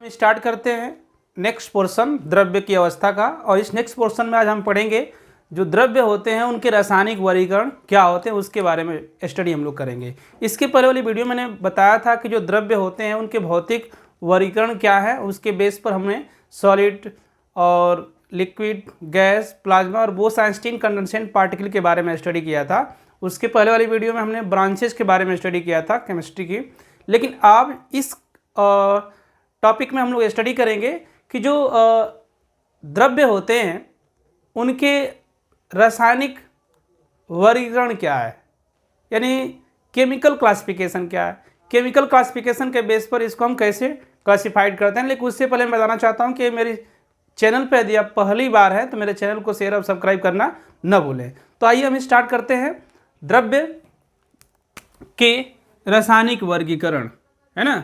Start करते हैं next portion द्रव्य की अवस्था का। और इस नेक्स्ट पोर्शन में आज हम पढ़ेंगे जो द्रव्य होते हैं उनके रासायनिक वर्गीकरण क्या होते हैं, उसके बारे में स्टडी हम लोग करेंगे। इसके पहले वाली वीडियो मैंने बताया था कि जो द्रव्य होते हैं उनके भौतिक वर्गीकरण क्या है, उसके बेस पर हमने सॉलिड और लिक्विड, गैस, प्लाज्मा और बोस-आइंस्टीन कंडेंसेंट पार्टिकल के बारे में स्टडी किया था। उसके पहले वाली वीडियो में हमने ब्रांचेस के बारे में स्टडी किया था केमिस्ट्री की। लेकिन अब इस टॉपिक में हम लोग स्टडी करेंगे कि जो द्रव्य होते हैं उनके रासायनिक वर्गीकरण क्या है, यानी केमिकल क्लासिफिकेशन क्या है। केमिकल क्लासिफिकेशन के बेस पर इसको हम कैसे क्लासिफाइड करते हैं। लेकिन उससे पहले मैं बताना चाहता हूँ कि मेरे चैनल पर यदि आप पहली बार हैं तो मेरे चैनल को शेयर और सब्सक्राइब करना न भूलें। तो आइए हम स्टार्ट करते हैं द्रव्य के रासायनिक वर्गीकरण, है ना।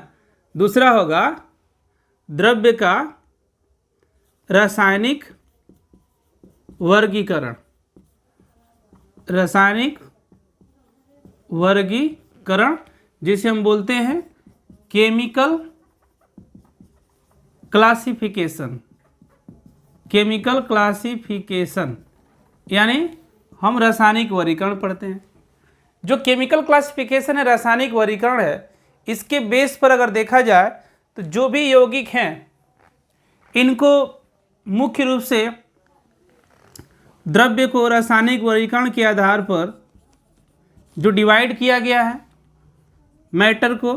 दूसरा होगा द्रव्य का रासायनिक वर्गीकरण। रासायनिक वर्गीकरण जिसे हम बोलते हैं केमिकल क्लासिफिकेशन। केमिकल क्लासिफिकेशन यानी हम रासायनिक वर्गीकरण पढ़ते हैं। जो केमिकल क्लासिफिकेशन है, रासायनिक वर्गीकरण है, इसके बेस पर अगर देखा जाए तो जो भी यौगिक हैं इनको मुख्य रूप से द्रव्य को रासायनिक वर्गीकरण के आधार पर जो डिवाइड किया गया है मैटर को,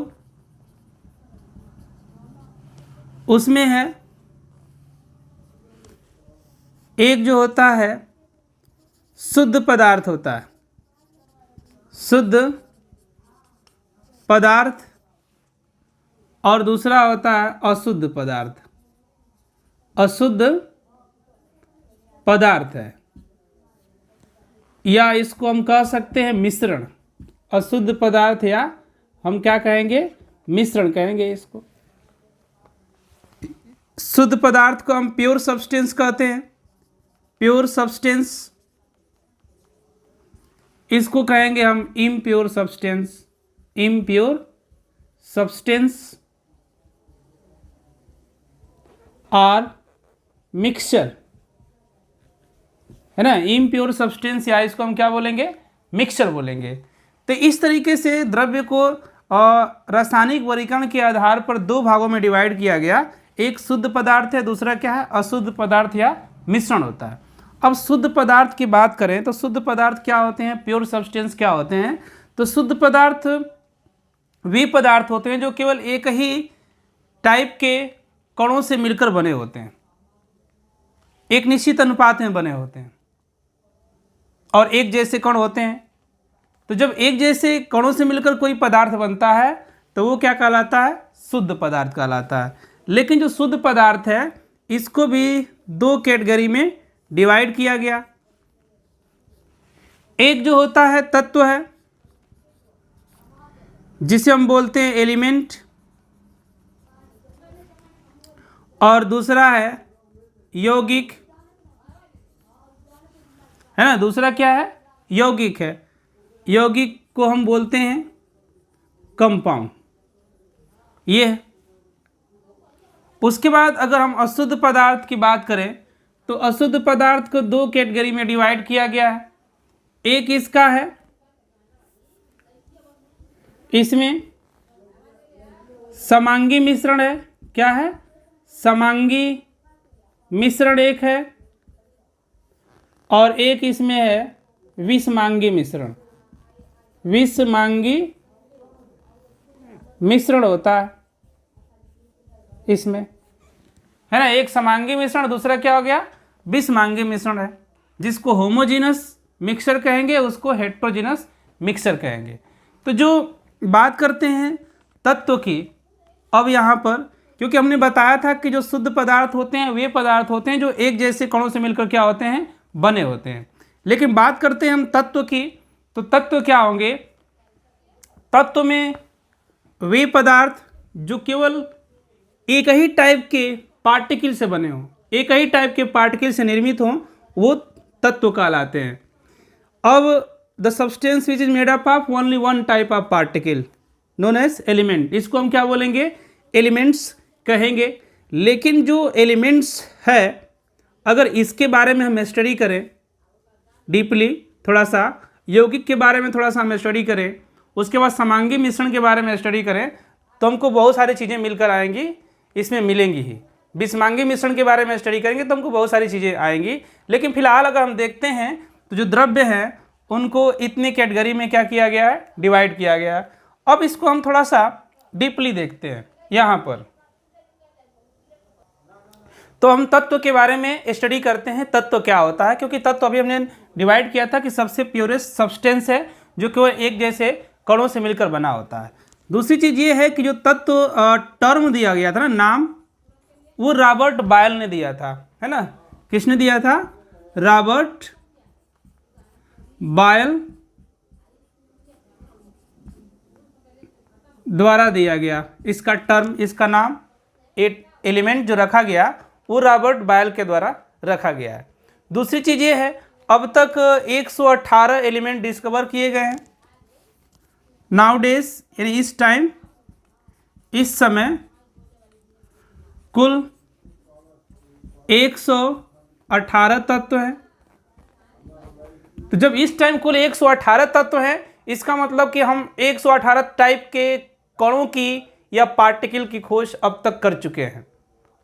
उसमें है एक जो होता है शुद्ध पदार्थ होता है, शुद्ध पदार्थ, और दूसरा होता है अशुद्ध पदार्थ। अशुद्ध पदार्थ है या इसको हम कह सकते हैं मिश्रण। अशुद्ध पदार्थ या हम क्या कहेंगे, मिश्रण कहेंगे इसको। शुद्ध पदार्थ को हम प्योर सब्सटेंस कहते हैं, प्योर सब्सटेंस। इसको कहेंगे हम इम्प्योर सब्सटेंस, इम्प्योर सब्सटेंस और मिक्सचर, है ना। इम्प्योर सब्सटेंस या इसको हम क्या बोलेंगे, मिक्सचर बोलेंगे। तो इस तरीके से द्रव्य को रासायनिक वर्गीकरण के आधार पर दो भागों में डिवाइड किया गया। एक शुद्ध पदार्थ है, दूसरा क्या है, अशुद्ध पदार्थ या मिश्रण होता है। अब शुद्ध पदार्थ की बात करें तो शुद्ध पदार्थ क्या होते हैं, प्योर सब्सटेंस क्या होते हैं। तो शुद्ध पदार्थ वे पदार्थ होते हैं जो केवल एक ही टाइप के कणों से मिलकर बने होते हैं, एक निश्चित अनुपात में बने होते हैं और एक जैसे कण होते हैं। तो जब एक जैसे कणों से मिलकर कोई पदार्थ बनता है तो वो क्या कहलाता है, शुद्ध पदार्थ कहलाता है। लेकिन जो शुद्ध पदार्थ है इसको भी दो कैटेगरी में डिवाइड किया गया। एक जो होता है तत्व है जिसे हम बोलते हैं एलिमेंट, और दूसरा है यौगिक, है ना। दूसरा क्या है, यौगिक है। यौगिक को हम बोलते हैं कंपाउंड, ये है। उसके बाद अगर हम अशुद्ध पदार्थ की बात करें तो अशुद्ध पदार्थ को दो कैटेगरी में डिवाइड किया गया है। एक इसका है, इसमें समांगी मिश्रण है। क्या है, समांगी मिश्रण एक है, और एक इसमें है विषमांगी मिश्रण। विषमांगी मिश्रण होता है इसमें, है ना। एक समांगी मिश्रण, दूसरा क्या हो गया, विषमांगी मिश्रण है। जिसको होमोजीनस मिक्सचर कहेंगे उसको हेट्रोजीनस मिक्सचर कहेंगे। तो जो बात करते हैं तत्व की, अब यहाँ पर क्योंकि हमने बताया था कि जो शुद्ध पदार्थ होते हैं वे पदार्थ होते हैं जो एक जैसे कणों से मिलकर क्या होते हैं, बने होते हैं। लेकिन बात करते हैं हम तत्व की, तो तत्व क्या होंगे। तत्व में वे पदार्थ जो केवल एक ही टाइप के पार्टिकल से बने हों, एक ही टाइप के पार्टिकल से निर्मित हों, वो तत्व कहलाते हैं। अब the substance which is made up of only one type of particle known as element, इसको हम क्या बोलेंगे, एलिमेंट्स कहेंगे। लेकिन जो एलिमेंट्स है अगर इसके बारे में हम स्टडी करें डीपली, थोड़ा सा यौगिक के बारे में थोड़ा सा हम स्टडी करें, उसके बाद समांगी मिश्रण के बारे में स्टडी करें, तो हमको बहुत सारी चीज़ें मिलकर आएंगी, इसमें मिलेंगी ही। विषमांगी मिश्रण के बारे में स्टडी करेंगे तो हमको बहुत सारी चीज़ें आएंगी। लेकिन फिलहाल अगर हम देखते हैं तो जो द्रव्य हैं उनको इतनी कैटेगरी में क्या किया गया है, डिवाइड किया गया है। अब इसको हम थोड़ा सा डीपली देखते हैं यहाँ पर। तो हम तत्व के बारे में स्टडी करते हैं, तत्व क्या होता है, क्योंकि तत्व अभी हमने डिवाइड किया था कि सबसे प्योरेस्ट सब्सटेंस है जो केवल एक जैसे कणों से मिलकर बना होता है। दूसरी चीज़ ये है कि जो तत्व टर्म दिया गया था ना, नाम, वो रॉबर्ट बायल ने दिया था, है ना। किसने दिया था? रॉबर्ट बायल द्वारा दिया गया इसका टर्म, इसका नाम, एक एलिमेंट जो रखा गया वो रॉबर्ट बायल के द्वारा रखा गया है। दूसरी चीज़ ये है अब तक 118 एलिमेंट डिस्कवर किए गए हैं। नाउडेज यानी इस टाइम, इस समय कुल 118 तत्व हैं। तो जब इस टाइम कुल 118 तत्व हैं, इसका मतलब कि हम 118 टाइप के कणों की या पार्टिकल की खोज अब तक कर चुके हैं।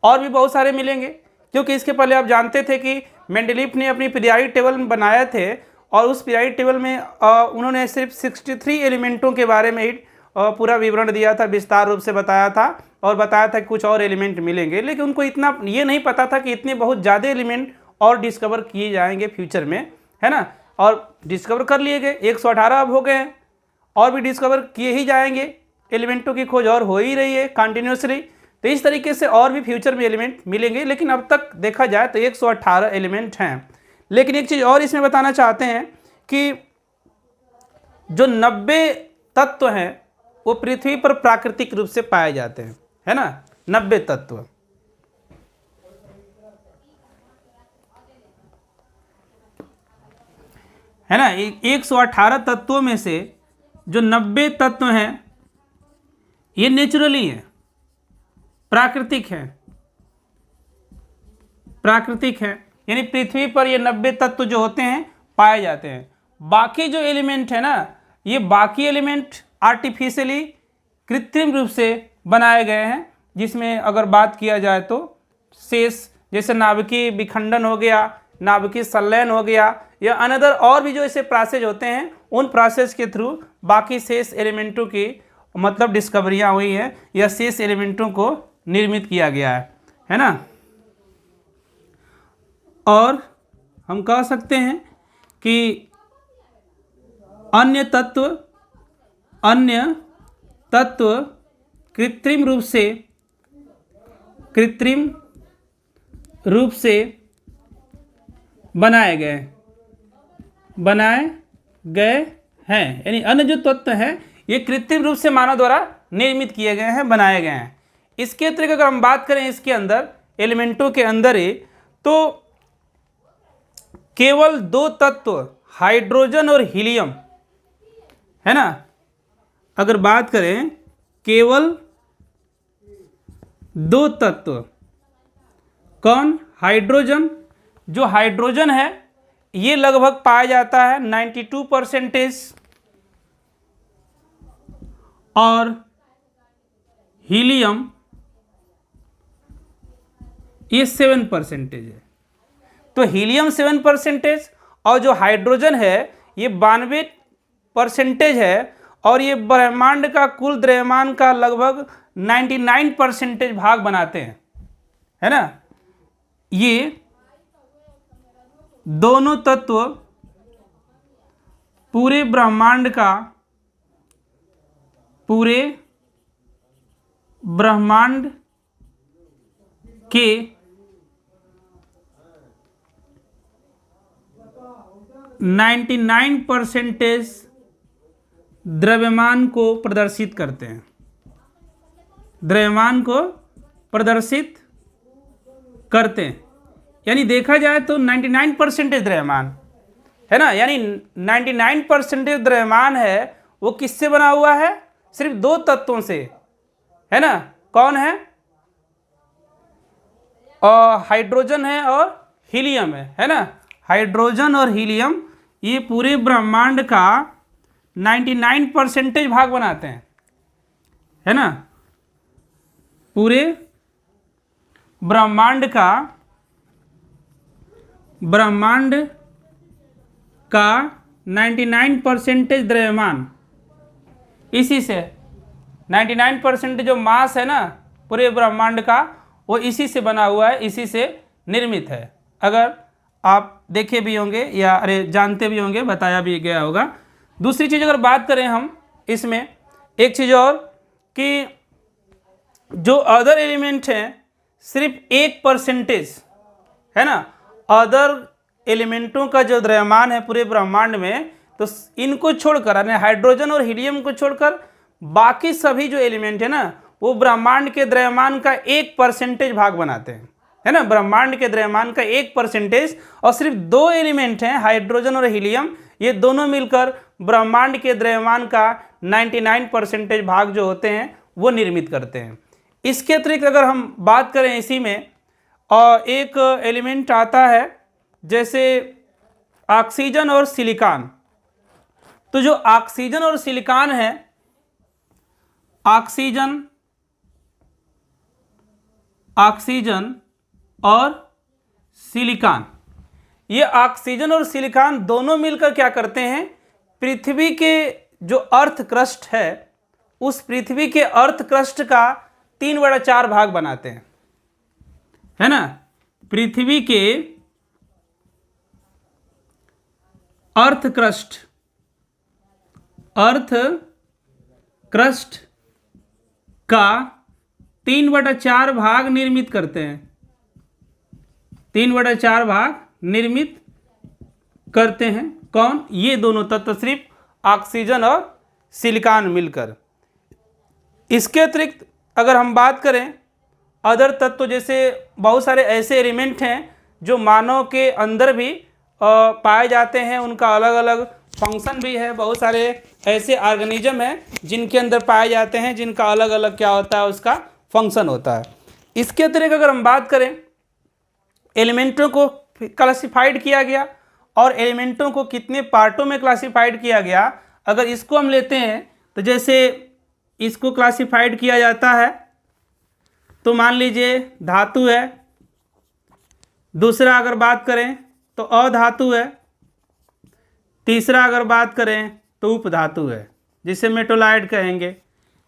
और भी बहुत सारे मिलेंगे, क्योंकि इसके पहले आप जानते थे कि मेंडलीफ ने अपनी पीरियाडिक टेबल बनाए थे और उस पीरियाडिक टेबल में उन्होंने सिर्फ 63 एलिमेंटों के बारे में ही पूरा विवरण दिया था, विस्तार रूप से बताया था और बताया था कि कुछ और एलिमेंट मिलेंगे। लेकिन उनको इतना ये नहीं पता था कि इतने बहुत ज़्यादा एलिमेंट और डिस्कवर किए जाएंगे फ्यूचर में, है ना। और डिस्कवर कर लिए गए, 118 अब हो गए हैं, और भी डिस्कवर किए ही जाएंगे। एलिमेंटों की खोज और हो ही रही है कंटिन्यूसली। तो इस तरीके से और भी फ्यूचर में एलिमेंट मिलेंगे, लेकिन अब तक देखा जाए तो 118 एलिमेंट हैं। लेकिन एक चीज़ और इसमें बताना चाहते हैं कि जो 90 तत्व हैं वो पृथ्वी पर प्राकृतिक रूप से पाए जाते हैं, है ना। 90 तत्व, है ना। 118 तत्वों में से जो 90 तत्व हैं ये नेचुरली हैं, प्राकृतिक है, प्राकृतिक है, यानी पृथ्वी पर ये 90 तत्व जो होते हैं पाए जाते हैं। बाकी जो एलिमेंट है ना, ये बाकी एलिमेंट आर्टिफिशियली कृत्रिम रूप से बनाए गए हैं, जिसमें अगर बात किया जाए तो शेष, जैसे नाभिकीय विखंडन हो गया, नाभिकीय संलयन हो गया, या अनदर और भी जो ऐसे प्रोसेस होते हैं, उन प्रोसेस के थ्रू बाकी शेष एलिमेंटों की मतलब डिस्कवरियाँ हुई हैं या शेष एलिमेंटों को निर्मित किया गया है ना। और हम कह सकते हैं कि अन्य तत्व कृत्रिम रूप से बनाए गए हैं, यानी अन्य जो तत्व हैं ये कृत्रिम रूप से मानव द्वारा निर्मित किए गए हैं, बनाए गए हैं। इसके अतिरिक्त अगर हम बात करें इसके अंदर एलिमेंटों के अंदर ही, तो केवल 2 तत्व हाइड्रोजन और हीलियम, है ना। अगर बात करें केवल 2 तत्व, कौन? हाइड्रोजन। जो हाइड्रोजन है ये लगभग पाया जाता है 92%, और हीलियम ये 7% है। तो हीलियम 7% और जो हाइड्रोजन है ये 92% है, और ये ब्रह्मांड का कुल द्रव्यमान का लगभग 99% भाग बनाते हैं, है ना। ये दोनों तत्व पूरे ब्रह्मांड के 99% द्रव्यमान को प्रदर्शित करते हैं, द्रव्यमान को प्रदर्शित करते हैं। यानी देखा जाए तो 99% द्रव्यमान है ना, यानी 99% द्रव्यमान है वो किससे बना हुआ है? सिर्फ 2 तत्वों से, है ना। कौन है? हाइड्रोजन है और हीलियम है ना। हाइड्रोजन और हीलियम ये पूरे ब्रह्मांड का 99% भाग बनाते हैं, है ना। पूरे ब्रह्मांड का 99% द्रव्यमान इसी से, 99% जो मास है ना पूरे ब्रह्मांड का, वो इसी से बना हुआ है, इसी से निर्मित है। अगर आप देखे भी होंगे या जानते भी होंगे, बताया भी गया होगा। दूसरी चीज़ अगर बात करें हम इसमें, एक चीज़ और कि जो अदर एलिमेंट हैं सिर्फ 1% है ना, अदर एलिमेंटों का जो द्रव्यमान है पूरे ब्रह्मांड में, तो इनको छोड़कर यानी हाइड्रोजन और हीलियम को छोड़कर बाकी सभी जो एलिमेंट है ना वो ब्रह्मांड के द्रव्यमान का 1% भाग बनाते हैं, है ना। ब्रह्मांड के द्रव्यमान का 1%, और सिर्फ 2 एलिमेंट हैं हाइड्रोजन और हीलियम, ये दोनों मिलकर ब्रह्मांड के द्रव्यमान का 99% भाग जो होते हैं वो निर्मित करते हैं। इसके अतिरिक्त अगर हम बात करें इसी में, और एक एलिमेंट आता है जैसे ऑक्सीजन और सिलिकॉन। तो जो ऑक्सीजन और सिलिकॉन है, ऑक्सीजन और सिलिकॉन, ये ऑक्सीजन और सिलिकॉन दोनों मिलकर क्या करते हैं, पृथ्वी के जो अर्थ क्रस्ट है उस पृथ्वी के अर्थ क्रस्ट का 3/4 भाग बनाते हैं, है ना। पृथ्वी के अर्थ क्रस्ट का 3/4 भाग निर्मित करते हैं, 3/4 भाग निर्मित करते हैं। कौन? ये दोनों तत्व, सिर्फ ऑक्सीजन और सिलिकॉन मिलकर। इसके अतिरिक्त अगर हम बात करें अदर तत्व, जैसे बहुत सारे ऐसे एलिमेंट हैं जो मानव के अंदर भी पाए जाते हैं, उनका अलग अलग फंक्शन भी है। बहुत सारे ऐसे ऑर्गेनिज्म हैं जिनके अंदर पाए जाते हैं, जिनका अलग अलग क्या होता है, उसका फंक्शन होता है। इसके अतिरिक्त अगर हम बात करें, एलिमेंटों को क्लासिफाइड किया गया और एलिमेंटों को कितने पार्टों में क्लासिफाइड किया गया, अगर इसको हम लेते हैं तो जैसे इसको क्लासिफाइड किया जाता है तो मान लीजिए धातु है, दूसरा अगर बात करें तो अधातु है, तीसरा अगर बात करें तो उपधातु है, जिसे मेटोलाइट कहेंगे,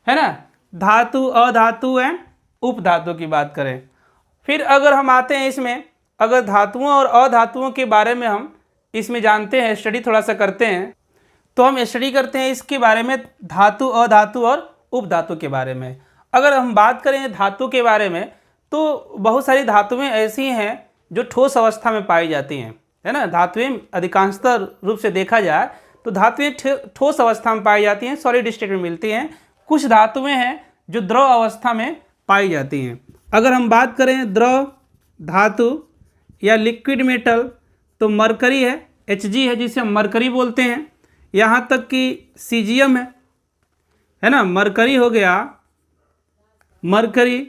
है ना। धातु, अधातु एंड उपधातु की बात करें। फिर अगर हम आते हैं इसमें, अगर धातुओं और अधातुओं के बारे में हम इसमें जानते हैं, स्टडी थोड़ा सा करते हैं, तो हम स्टडी करते हैं इसके बारे में, धातु, अधातु और उपधातु के बारे में। अगर हम बात करें धातु के बारे में, तो बहुत सारी धातुएं ऐसी हैं जो ठोस अवस्था में पाई जाती हैं, है ना। धातुएं अधिकांशतः रूप से देखा जाए तो धातुएं ठोस अवस्था में पाई जाती हैं, सॉलिड स्टेट में मिलती हैं। कुछ धातुएं हैं जो द्रव अवस्था में पाई जाती हैं। अगर हम बात करें द्रव धातु या लिक्विड मेटल, तो मरकरी है, Hg है, जिसे हम मरकरी बोलते हैं। यहाँ तक कि सीजियम है ना, मरकरी हो गया, मरकरी,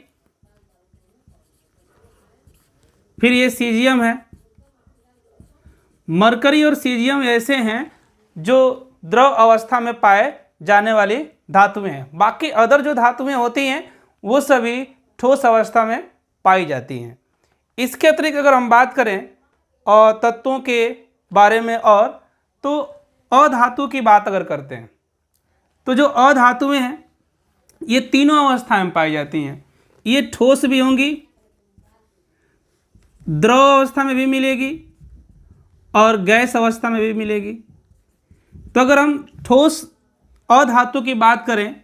फिर ये सीजियम है। मरकरी और सीजियम ऐसे हैं जो द्रव अवस्था में पाए जाने वाली धातुएं हैं। बाकी अदर जो धातुएं होती हैं वो सभी ठोस अवस्था में पाई जाती हैं। इसके अतिरिक्त अगर हम बात करें और तत्वों के बारे में, और तो अधातु की बात अगर करते हैं, तो जो अधातुएं हैं ये तीनों अवस्था में पाई जाती हैं। ये ठोस भी होंगी, द्रव अवस्था में भी मिलेगी और गैस अवस्था में भी मिलेगी। तो अगर हम ठोस अधातु की बात करें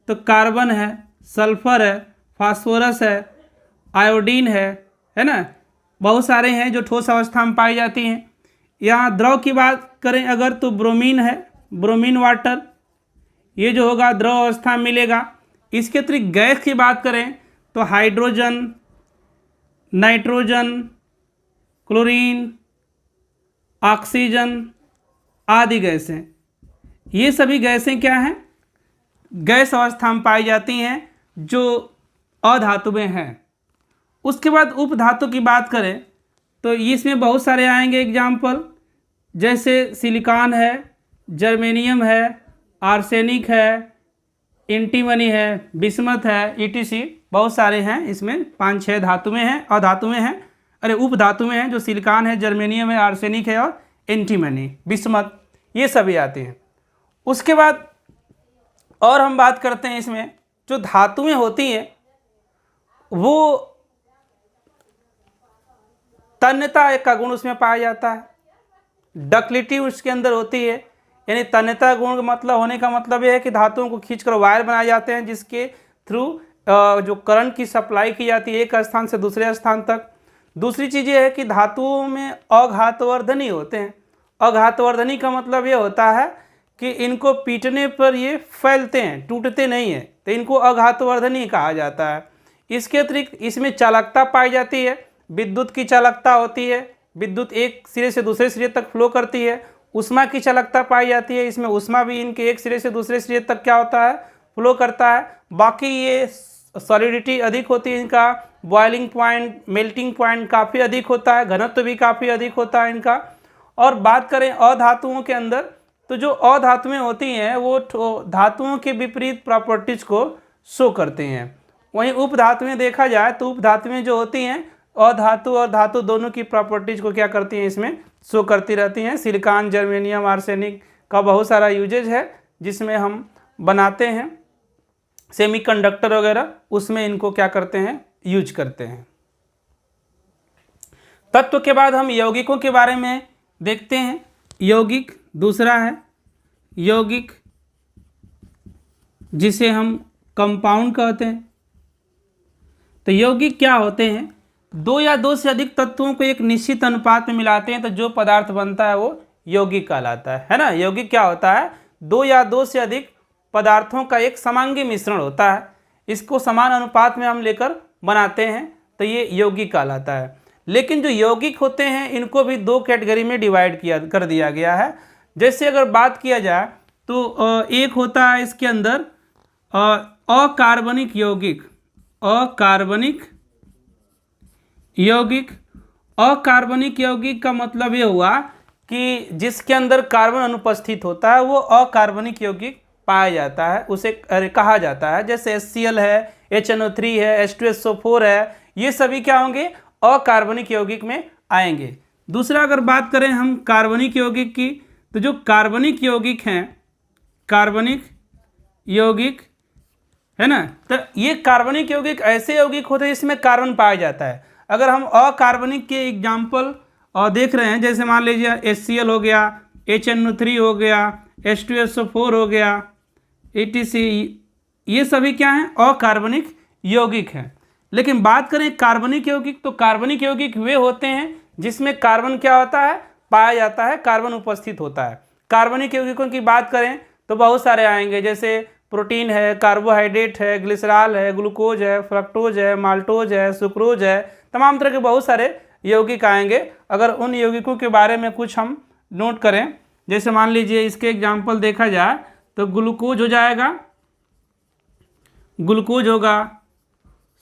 तो कार्बन है, सल्फर है, फास्फोरस है, आयोडीन है ना, बहुत सारे हैं जो ठोस अवस्था में पाई जाती हैं। यहाँ द्रव की बात करें अगर तो ब्रोमीन है, ब्रोमीन वाटर, ये जो होगा द्रव अवस्था में मिलेगा। इसके अतिरिक्त गैस की बात करें तो हाइड्रोजन, नाइट्रोजन, क्लोरीन, ऑक्सीजन आदि गैसें, ये सभी गैसें क्या हैं, गैस अवस्था में पाई जाती हैं जो अधातुएं हैं। उसके बाद उपधातु की बात करें तो इसमें बहुत सारे आएंगे एग्जाम्पल, जैसे सिलिकॉन है, जर्मेनियम है, आर्सेनिक है, एंटीमनी है, बिस्मथ है, ईटीसी बहुत सारे हैं। इसमें 5-6 धातु में हैं और धातु में हैं, अरे उपधातु में हैं, जो सिलिकॉन है, जर्मेनियम है, आर्सेनिक है और एंटीमनी, बिस्मथ, ये सभी आते हैं। उसके बाद और हम बात करते हैं, इसमें जो धातुएं होती हैं वो तन्यता एक का गुण उसमें पाया जाता है, डक्टिलिटी उसके अंदर होती है। यानी तन्यता गुण का मतलब होने का मतलब यह है कि धातुओं को खींचकर वायर बनाए जाते हैं जिसके थ्रू जो करंट की सप्लाई की जाती है एक स्थान से दूसरे स्थान तक। दूसरी चीज़ ये है कि धातुओं में अघातवर्धनी होते हैं। अघातवर्धनी का मतलब ये होता है कि इनको पीटने पर ये फैलते हैं, टूटते नहीं हैं, तो इनको अघातवर्धनी कहा जाता है। इसके अतिरिक्त इसमें चालकता पाई जाती है, विद्युत की चालकता होती है, विद्युत एक सिरे से दूसरे सिरे तक फ्लो करती है। उष्मा की चालकता पाई जाती है, इसमें उष्मा भी इनके एक सिरे से दूसरे सिरे तक क्या होता है, फ्लो करता है। बाकी ये सॉलिडिटी अधिक होती है इनका, बॉइलिंग पॉइंट, मेल्टिंग पॉइंट काफ़ी अधिक होता है, घनत्व भी काफ़ी अधिक होता है इनका। और बात करें अधातुओं के अंदर, तो जो अधातुएं होती हैं वो धातुओं के विपरीत प्रॉपर्टीज को शो करते हैं। वहीं उपधातुएं देखा जाए तो उपधातुएं जो होती हैं अधातु और धातु दोनों की प्रॉपर्टीज को क्या करती हैं, इसमें शो करती रहती हैं। सिलिकॉन, जर्मेनियम, आर्सेनिक का बहुत सारा यूजेज है जिसमें हम बनाते हैं सेमीकंडक्टर वगैरह, उसमें इनको क्या करते हैं, यूज करते हैं। तत्व के बाद हम यौगिकों के बारे में देखते हैं। यौगिक दूसरा है, यौगिक जिसे हम कंपाउंड कहते हैं। तो यौगिक क्या होते हैं, दो या दो से अधिक तत्वों को एक निश्चित अनुपात में मिलाते हैं तो जो पदार्थ बनता है वो यौगिक कहलाता है ना। यौगिक क्या होता है, दो या दो से अधिक पदार्थों का एक समांगी मिश्रण होता है, इसको समान अनुपात में हम लेकर बनाते हैं तो ये यौगिक कहलाता है। लेकिन जो यौगिक होते हैं इनको भी दो कैटेगरी में डिवाइड कर दिया गया है। जैसे अगर बात किया जाए तो एक होता है इसके अंदर अकार्बनिक यौगिक, अकार्बनिक यौगिक। अकार्बनिक यौगिक का मतलब ये हुआ कि जिसके अंदर कार्बन अनुपस्थित होता है वो अकार्बनिक यौगिक पाया जाता है, उसे कहा जाता है। जैसे HCl है, HNO3 है, H2SO4 है, ये सभी क्या होंगे, अकार्बनिक यौगिक में आएंगे। दूसरा अगर बात करें हम कार्बनिक यौगिक की, तो जो कार्बनिक यौगिक हैं, कार्बनिक यौगिक है ना, तो ये कार्बनिक यौगिक ऐसे यौगिक होते हैं जिसमें कार्बन पाया जाता है। अगर हम अकार्बनिक के एग्जाम्पल देख रहे हैं, जैसे मान लीजिए HCl हो गया, HNO3 हो गया, H2SO4 हो गया, ETC, ये सभी क्या हैं, अकार्बनिक यौगिक हैं। लेकिन बात करें कार्बनिक यौगिक, तो कार्बनिक यौगिक वे होते हैं जिसमें कार्बन क्या होता है, पाया जाता है, कार्बन उपस्थित होता है। कार्बनिक यौगिकों की बात करें तो बहुत सारे आएंगे, जैसे प्रोटीन है, कार्बोहाइड्रेट है, ग्लिसरॉल है, ग्लूकोज है, फ्रक्टोज है, माल्टोज है, सुक्रोज है, तमाम तरह के बहुत सारे यौगिक आएंगे। अगर उन यौगिकों के बारे में कुछ हम नोट करें, जैसे मान लीजिए इसके एग्जाम्पल देखा जाए तो ग्लूकोज हो जाएगा, ग्लूकोज होगा,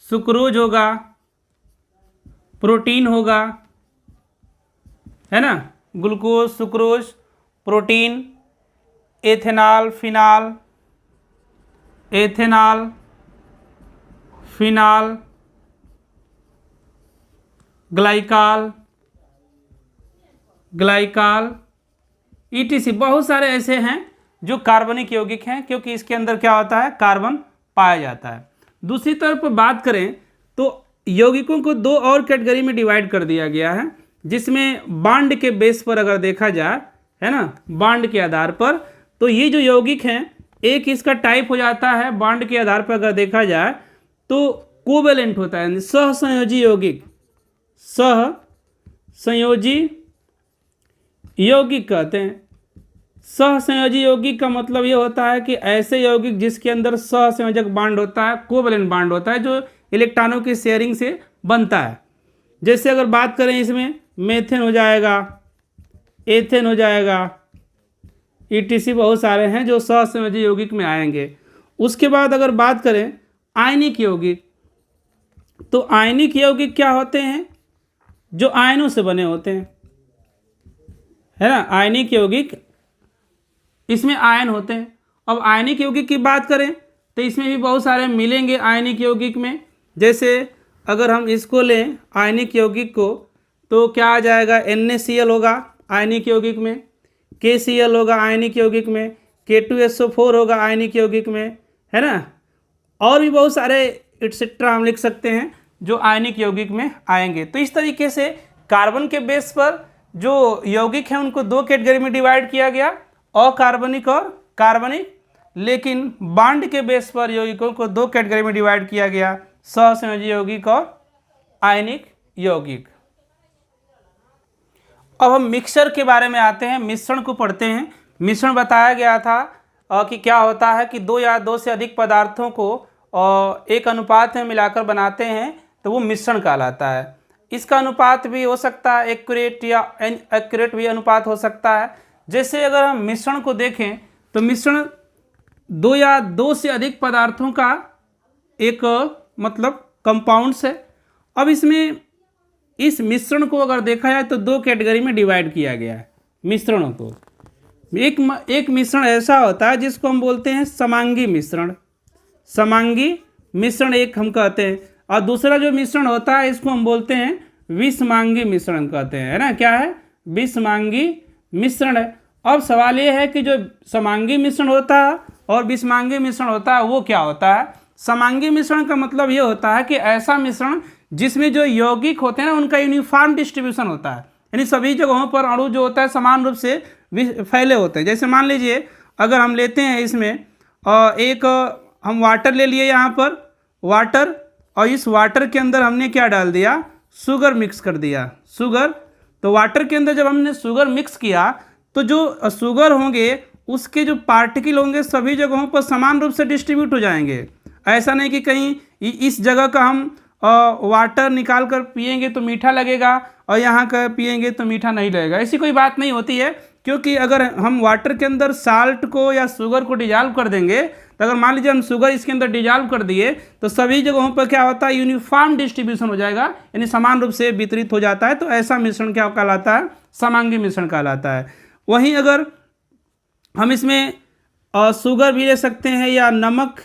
सुक्रोज होगा, प्रोटीन होगा, है ना, glucose, sucrose, protein, ethanol, phenol, ethanol, phenol, glycol, glycol, ETC, बहुत सारे ऐसे हैं जो कार्बनिक यौगिक हैं क्योंकि इसके अंदर क्या होता है, कार्बन पाया जाता है। दूसरी तरफ पर बात करें तो यौगिकों को दो और कैटेगरी में डिवाइड कर दिया गया है, जिसमें बांड के बेस पर अगर देखा जाए, है ना, बांड के आधार पर, तो ये जो यौगिक हैं, एक इसका टाइप हो जाता है बांड के आधार पर अगर देखा जाए तो कोवेलेंट होता है, सहसंयोजी यौगिक, सहसंयोजी यौगिक कहते हैं। सहसंयोजी यौगिक का मतलब ये होता है कि ऐसे यौगिक जिसके अंदर सहसंयोजक बांड होता है, कोवेलेंट बांड होता है, जो इलेक्ट्रॉनों की शेयरिंग से बनता है। जैसे अगर बात करें इसमें मेथेन हो जाएगा, एथेन हो जाएगा, ETC, बहुत सारे हैं जो सहसंयोजी यौगिक में आएंगे। उसके बाद अगर बात करें आयनिक यौगिक, तो आयनिक यौगिक क्या होते हैं? जो आयनों से बने होते हैं, है ना। आयनिक यौगिक, इसमें आयन होते हैं। अब आयनिक यौगिक की बात करें तो इसमें भी बहुत सारे मिलेंगे आयनिक यौगिक में। जैसे अगर हम इसको लें आयनिक यौगिक को, तो क्या आ जाएगा? NaCl होगा आयनिक यौगिक में, KCl होगा आयनिक यौगिक में, K2SO4 होगा आयनिक यौगिक में, है ना। और भी बहुत सारे एटसेट्रा हम लिख सकते हैं जो आयनिक यौगिक में आएंगे। तो इस तरीके से कार्बन के बेस पर जो यौगिक हैं उनको दो कैटेगरी में डिवाइड किया गया, अकार्बनिक और कार्बनिक। लेकिन बॉन्ड के बेस पर यौगिकों को दो कैटेगरी में डिवाइड किया गया, सहसंयोजी यौगिक और आयनिक यौगिक। अब हम मिक्सचर के बारे में आते हैं, मिश्रण को पढ़ते हैं। मिश्रण बताया गया था कि क्या होता है कि दो या दो से अधिक पदार्थों को एक अनुपात में मिलाकर बनाते हैं तो वो मिश्रण कहलाता है। इसका अनुपात भी हो सकता है एक्यूरेट या इनएक्यूरेट भी अनुपात हो सकता है। जैसे अगर हम मिश्रण को देखें तो मिश्रण दो या दो से अधिक पदार्थों का एक मतलब कंपाउंड्स है। अब इसमें इस मिश्रण को अगर देखा जाए तो दो कैटेगरी में डिवाइड किया गया है मिश्रणों को। एक मिश्रण ऐसा होता है जिसको हम बोलते हैं समांगी मिश्रण, समांगी मिश्रण एक हम कहते हैं। और दूसरा जो मिश्रण होता है इसको हम बोलते हैं विषमांगी मिश्रण कहते हैं, है ना। क्या है? विषमांगी मिश्रण है। अब सवाल ये है कि जो समांगी मिश्रण होता है और विषमांगी मिश्रण होता है वो क्या होता है? समांगी मिश्रण का मतलब ये होता है कि ऐसा मिश्रण जिसमें जो यौगिक होते हैं ना उनका यूनिफॉर्म डिस्ट्रीब्यूशन होता है, यानी सभी जगहों पर अणु जो होता है समान रूप से फैले होते हैं। जैसे मान लीजिए अगर हम लेते हैं इसमें एक हम वाटर ले लिए यहाँ पर वाटर, और इस वाटर के अंदर हमने क्या डाल दिया? शुगर मिक्स कर दिया, शुगर। तो वाटर के अंदर जब हमने शुगर मिक्स किया तो जो शुगर होंगे उसके जो पार्टिकल होंगे सभी जगहों पर समान रूप से डिस्ट्रीब्यूट हो जाएंगे। ऐसा नहीं कि कहीं इस जगह का हम वाटर निकाल कर पिएंगे तो मीठा लगेगा और यहाँ का पिएंगे तो मीठा नहीं लगेगा, ऐसी कोई बात नहीं होती है। क्योंकि अगर हम वाटर के अंदर साल्ट को या शुगर को डिजॉल्व कर देंगे तो अगर मान लीजिए हम शुगर इसके अंदर डिजॉल्व कर दिए तो सभी जगहों पर क्या होता है? यूनिफॉर्म डिस्ट्रीब्यूशन हो जाएगा, यानी समान रूप से वितरित हो जाता है। तो ऐसा मिश्रण क्या कहलाता है? समांगी मिश्रण कहलाता है। वहीं अगर हम इसमें शुगर भी ले सकते हैं या नमक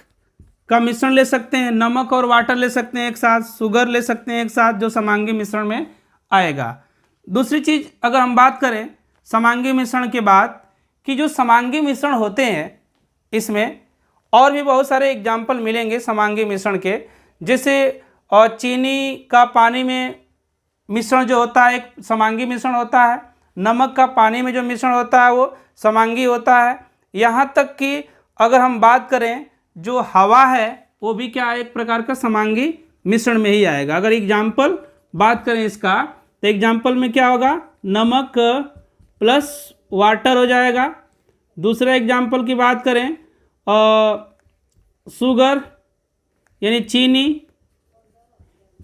का मिश्रण ले सकते हैं, नमक और वाटर ले सकते हैं एक साथ, शुगर ले सकते हैं एक साथ, जो समांगी मिश्रण में आएगा। दूसरी चीज़ अगर हम बात करें समांगी मिश्रण के बाद कि जो समांगी मिश्रण होते हैं इसमें और भी बहुत सारे एग्जाम्पल मिलेंगे समांगी मिश्रण के। जैसे चीनी का पानी में मिश्रण जो होता है एक समांगी मिश्रण होता है, नमक का पानी में जो मिश्रण होता है वो समांगी होता है। यहाँ तक कि अगर हम बात करें जो हवा है वो भी क्या एक प्रकार का समांगी मिश्रण में ही आएगा। अगर एग्जाम्पल बात करें इसका तो एग्जाम्पल में क्या होगा? नमक प्लस वाटर हो जाएगा। दूसरा एग्जाम्पल की बात करें शुगर यानी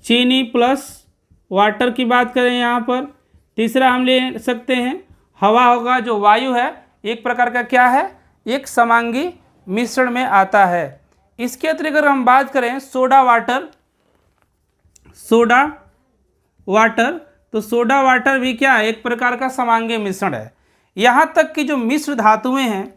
चीनी प्लस वाटर की बात करें यहाँ पर। तीसरा हम ले सकते हैं हवा होगा, जो वायु है एक प्रकार का क्या है? एक समांगी मिश्रण में आता है। इसके अतिरिक्त अगर हम बात करें सोडा वाटर तो सोडा वाटर भी क्या है? एक प्रकार का समांगी मिश्रण है। यहाँ तक कि जो मिश्र धातुएं हैं,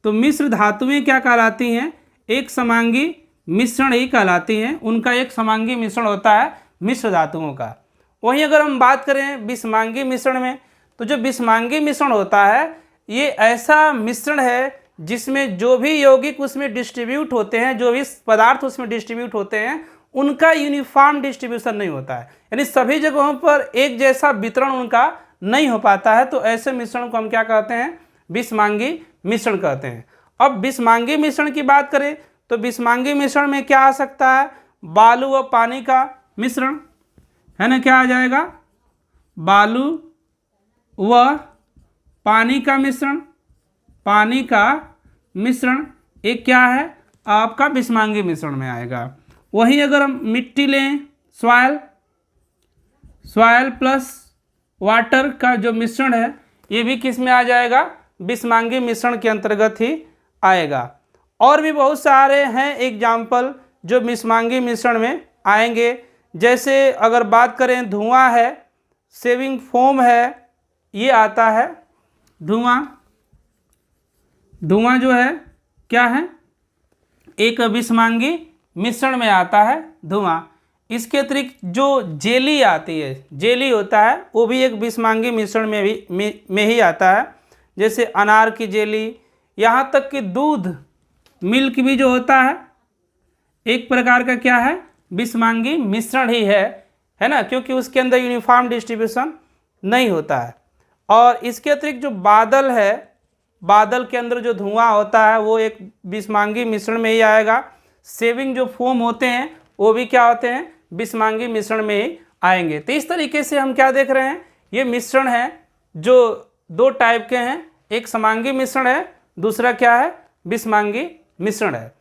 तो मिश्र धातुएं क्या कहलाती हैं? एक समांगी मिश्रण ही कहलाती हैं। उनका एक समांगी मिश्रण होता है मिश्र धातुओं का। वहीं अगर हम बात करें विषमांगी मिश्रण में तो जो विषमांगी मिश्रण होता है ये ऐसा मिश्रण है जिसमें जो भी यौगिक उसमें डिस्ट्रीब्यूट होते हैं, जो भी पदार्थ उसमें डिस्ट्रीब्यूट होते हैं उनका यूनिफॉर्म डिस्ट्रीब्यूशन नहीं होता है, यानी सभी जगहों पर एक जैसा वितरण उनका नहीं हो पाता है। तो ऐसे मिश्रण को हम क्या कहते हैं? विषमांगी मिश्रण कहते हैं। अब विषमांगी मिश्रण की बात करें तो विषमांगी मिश्रण में क्या आ सकता है? बालू व पानी का मिश्रण, है ना। क्या आ जाएगा? बालू व पानी का मिश्रण एक क्या है? आपका विषमांगी मिश्रण में आएगा। वहीं अगर हम मिट्टी लें सॉइल प्लस वाटर का जो मिश्रण है ये भी किस में आ जाएगा? विषमांगी मिश्रण के अंतर्गत ही आएगा। और भी बहुत सारे हैं एग्जाम्पल जो बिस्मांगी मिश्रण में आएंगे। जैसे अगर बात करें धुआं है, सेविंग फोम है, ये आता है धुआं। धुआं जो है क्या है, एक बिस्मांगी मिश्रण में आता है धुआं। इसके अतिरिक्त जो जेली आती है, जेली होता है, वो भी एक बिस्मांगी मिश्रण में ही आता है। जैसे अनार की जेली, यहाँ तक कि दूध, मिल्क भी जो होता है एक प्रकार का क्या है, बिस्मांगी मिश्रण ही है ना, क्योंकि उसके अंदर यूनिफॉर्म डिस्ट्रीब्यूशन नहीं होता है। और इसके अतिरिक्त जो बादल है, बादल के अंदर जो धुआं होता है वो एक बिस्मांगी मिश्रण में ही आएगा। सेविंग जो फोम होते हैं वो भी क्या होते हैं, बिस्मांगी मिश्रण में ही आएंगे। तो इस तरीके से हम क्या देख रहे हैं, ये मिश्रण है जो दो टाइप के हैं, एक समांगी मिश्रण है, दूसरा क्या है, बिस्मांगी मिश्रण है।